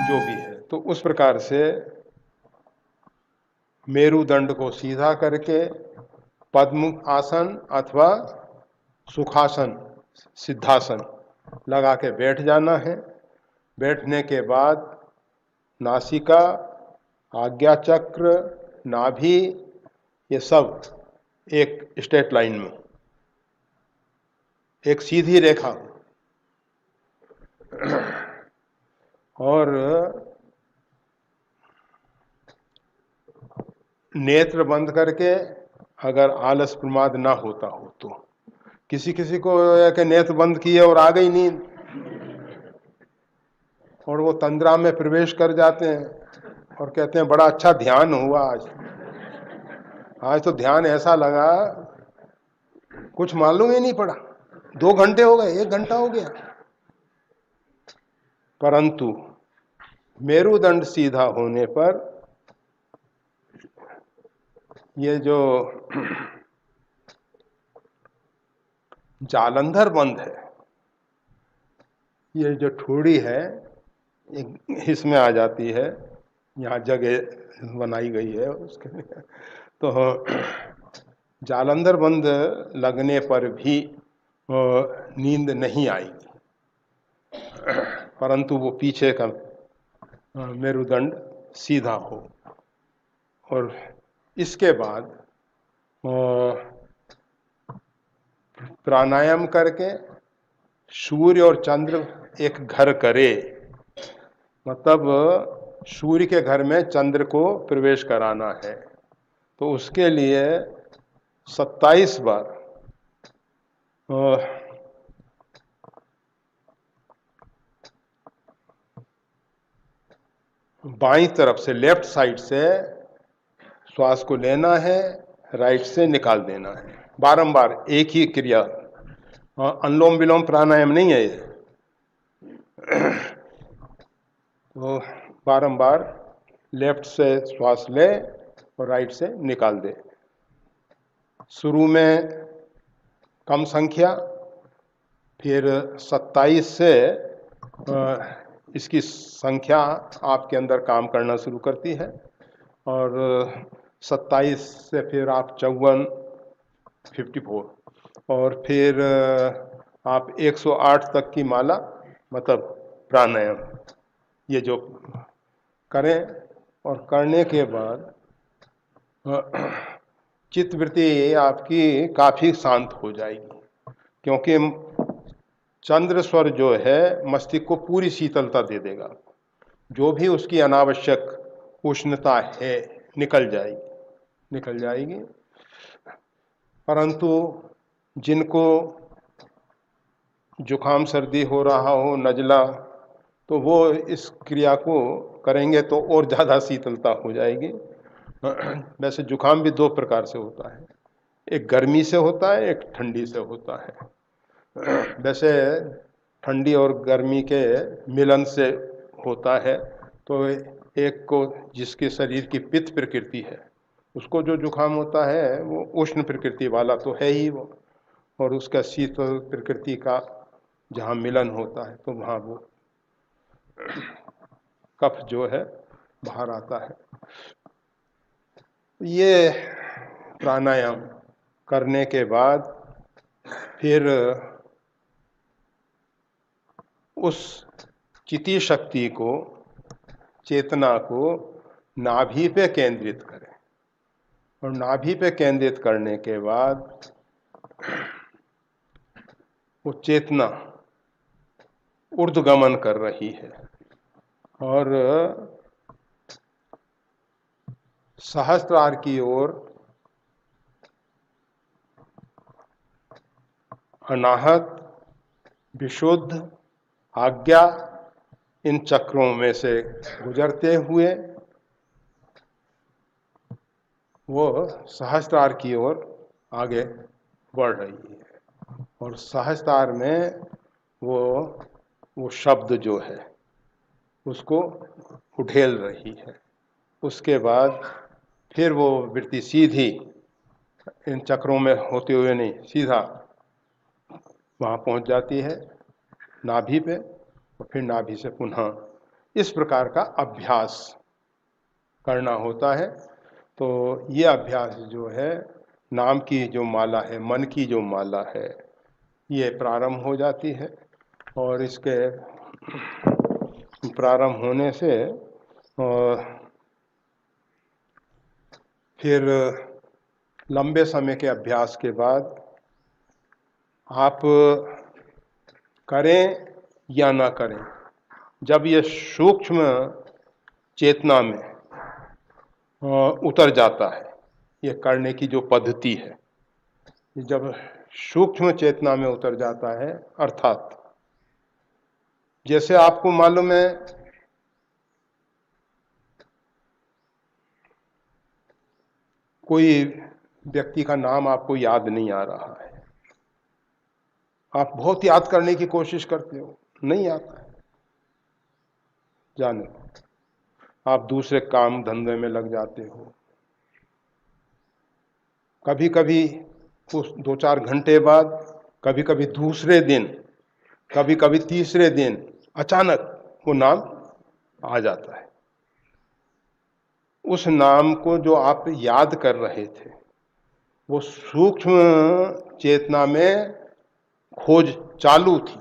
जो भी है, तो उस प्रकार से मेरुदंड को सीधा करके पद्म आसन अथवा सुखासन, सिद्धासन लगा के बैठ जाना है। बैठने के बाद नासिका, आज्ञा चक्र, नाभि, ये सब एक स्ट्रेट लाइन में, एक सीधी रेखा। और नेत्र बंद करके, अगर आलस प्रमाद ना होता हो तो, किसी किसी को कि नेत्र बंद किए और आ गई नींद और वो तंद्रा में प्रवेश कर जाते हैं और कहते हैं बड़ा अच्छा ध्यान हुआ आज तो ध्यान ऐसा लगा कुछ मालूम ही नहीं पड़ा, 2 घंटे हो गए, 1 घंटा हो गया। परंतु मेरुदंड सीधा होने पर ये जो जालंधर बंद है, ये जो ठोड़ी है, इसमें आ जाती है, यहाँ जगह बनाई गई है उसके लिए। तो जालंधर बंद लगने पर भी नींद नहीं आएगी, परंतु वो पीछे का मेरुदंड सीधा हो। और इसके बाद प्राणायाम करके सूर्य और चंद्र एक घर करे, मतलब सूर्य के घर में चंद्र को प्रवेश कराना है। तो उसके लिए 27 बार बाईं तरफ से, लेफ्ट साइड से श्वास को लेना है, राइट से निकाल देना है, बारंबार एक ही क्रिया। अनुलोम विलोम प्राणायाम नहीं है ये। तो बारंबार लेफ्ट से श्वास ले और राइट से निकाल दे। शुरू में कम संख्या, फिर 27 से इसकी संख्या आपके अंदर काम करना शुरू करती है, और 27 से फिर आप 54, 54, और फिर आप 108 तक की माला, मतलब प्राणायाम ये जो करें। और करने के बाद चित्तवृत्ति आपकी काफी शांत हो जाएगी, क्योंकि चंद्र स्वर जो है मस्तिष्क को पूरी शीतलता दे देगा, जो भी उसकी अनावश्यक उष्णता है निकल जाएगी। परंतु जिनको जुकाम सर्दी हो रहा हो, नजला, तो वो इस क्रिया को करेंगे तो और ज़्यादा शीतलता हो जाएगी। वैसे जुकाम भी 2 प्रकार से होता है, एक गर्मी से होता है, एक ठंडी से होता है। वैसे ठंडी और गर्मी के मिलन से होता है। तो एक को जिसके शरीर की पित्त प्रकृति है, उसको जो जुकाम होता है वो उष्ण प्रकृति वाला तो है ही वो, और उसका शीतल प्रकृति का जहाँ मिलन होता है तो वहाँ वो कफ जो है बाहर आता है। ये प्राणायाम करने के बाद फिर उस चिति शक्ति को, चेतना को नाभि पे केंद्रित करें, और नाभि पे केंद्रित करने के बाद वो चेतना ऊर्ध्वगमन कर रही है और सहस्त्रार की ओर अनाहत, विशुद्ध, आज्ञा, इन चक्रों में से गुजरते हुए वो सहस्त्रार की ओर आगे बढ़ रही है। और सहस्त्रार में वो शब्द जो है उसको उठेल रही है। उसके बाद फिर वो वृत्ति सीधी इन चक्रों में होते हुए नहीं, सीधा वहाँ पहुँच जाती है नाभि पे, और फिर नाभि से पुनः इस प्रकार का अभ्यास करना होता है। तो ये अभ्यास जो है, नाम की जो माला है, मन की जो माला है, ये प्रारंभ हो जाती है। और इसके प्रारंभ होने से फिर लंबे समय के अभ्यास के बाद आप करें या ना करें, जब ये सूक्ष्म चेतना में उतर जाता है, ये करने की जो पद्धति है, जब सूक्ष्म चेतना में उतर जाता है, अर्थात जैसे आपको मालूम है कोई व्यक्ति का नाम आपको याद नहीं आ रहा है, आप बहुत याद करने की कोशिश करते हो, नहीं आता है, जाने आप दूसरे काम धंधे में लग जाते हो। कभी कभी उस 2-4 घंटे बाद, कभी कभी दूसरे दिन, कभी कभी तीसरे दिन अचानक वो नाम आ जाता है। उस नाम को जो आप याद कर रहे थे, वो सूक्ष्म चेतना में खोज चालू थी,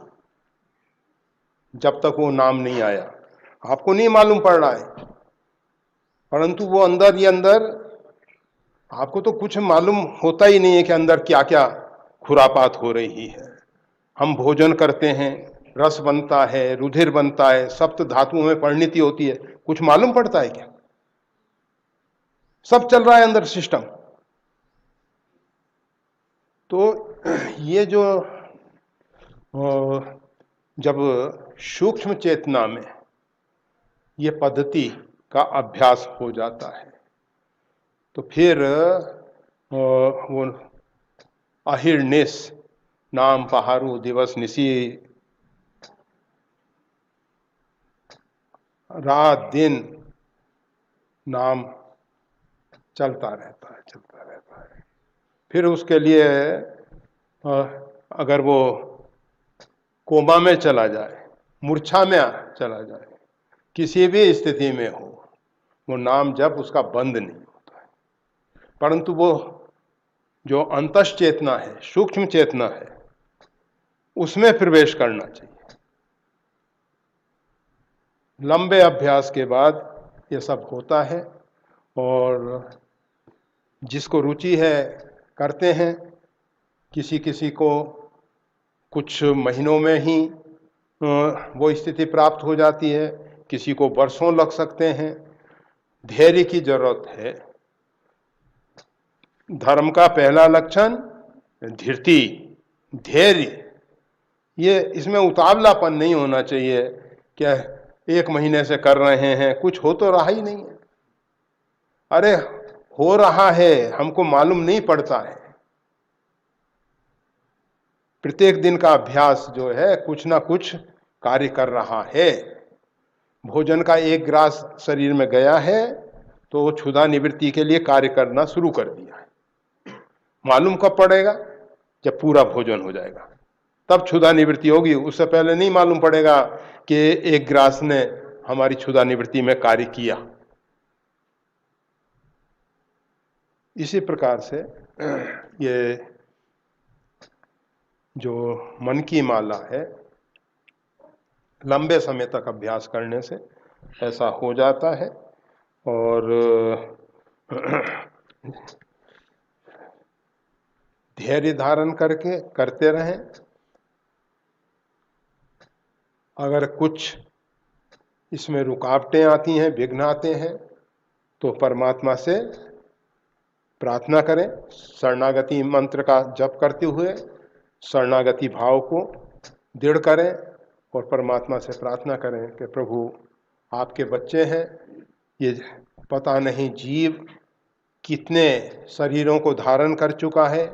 जब तक वो नाम नहीं आया। आपको नहीं मालूम पड़ रहा है, परंतु वो अंदर ही अंदर, आपको तो कुछ मालूम होता ही नहीं है कि अंदर क्या क्या खुरापात हो रही है। हम भोजन करते हैं, रस बनता है, रुधिर बनता है, सप्त धातुओं में परिणति होती है, कुछ मालूम पड़ता है क्या? सब चल रहा है अंदर सिस्टम। तो ये जो जब सूक्ष्म चेतना में ये पद्धति का अभ्यास हो जाता है, तो फिर वो अहिर्निश नाम पहारू दिवस निशी, रात दिन नाम चलता रहता है, चलता रहता है। फिर उसके लिए अगर वो कोमा में चला जाए, मूर्छा में चला जाए, किसी भी स्थिति में हो, वो नाम जब उसका बंद नहीं होता है। परंतु वो जो अंतस चेतना है, सूक्ष्म चेतना है, उसमें प्रवेश करना चाहिए। लंबे अभ्यास के बाद ये सब होता है, और जिसको रुचि है करते हैं। किसी किसी को कुछ महीनों में ही वो स्थिति प्राप्त हो जाती है, किसी को वर्षों लग सकते हैं। धैर्य की जरूरत है। धर्म का पहला लक्षण धीरति, धैर्य। ये इसमें उतावलापन नहीं होना चाहिए, क्या 1 महीने से कर रहे हैं, कुछ हो तो रहा ही नहीं है। अरे हो रहा है, हमको मालूम नहीं पड़ता है। प्रत्येक दिन का अभ्यास जो है कुछ ना कुछ कार्य कर रहा है। भोजन का 1 ग्रास शरीर में गया है तो क्षुधा निवृत्ति के लिए कार्य करना शुरू कर दिया है। मालूम कब पड़ेगा? जब पूरा भोजन हो जाएगा, तब क्षुधा निवृत्ति होगी। उससे पहले नहीं मालूम पड़ेगा कि 1 ग्रास ने हमारी क्षुधा निवृत्ति में कार्य किया। इसी प्रकार से ये जो मन की माला है, लंबे समय तक अभ्यास करने से ऐसा हो जाता है। और धैर्य धारण करके करते रहें। अगर कुछ इसमें रुकावटें आती हैं, विघ्न आते हैं, तो परमात्मा से प्रार्थना करें। शरणागति मंत्र का जप करते हुए शरणागति भाव को दृढ़ करें और परमात्मा से प्रार्थना करें कि प्रभु आपके बच्चे हैं, ये पता नहीं जीव कितने शरीरों को धारण कर चुका है,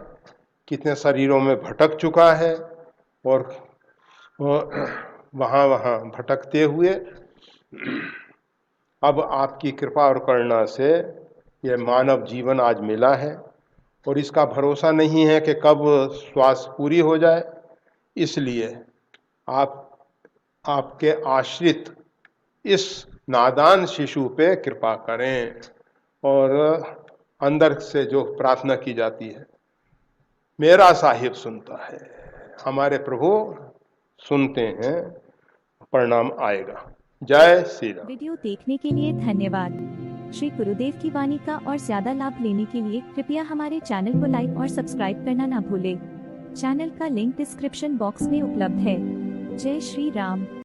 कितने शरीरों में भटक चुका है, और वहाँ वहाँ भटकते हुए अब आपकी कृपा और करुणा से यह मानव जीवन आज मिला है। और इसका भरोसा नहीं है कि कब श्वास पूरी हो जाए। इसलिए आपके आश्रित इस नादान शिशु पे कृपा करें और अंदर से जो प्रार्थना की जाती है, मेरा साहिब सुनता है, हमारे प्रभु सुनते हैं, परिणाम आएगा। जय श्री राम। वीडियो देखने के लिए धन्यवाद। श्री गुरुदेव की वाणी का और ज्यादा लाभ लेने के लिए कृपया हमारे चैनल को लाइक और सब्सक्राइब करना ना भूलें। चैनल का लिंक डिस्क्रिप्शन बॉक्स में उपलब्ध है। जय श्री राम।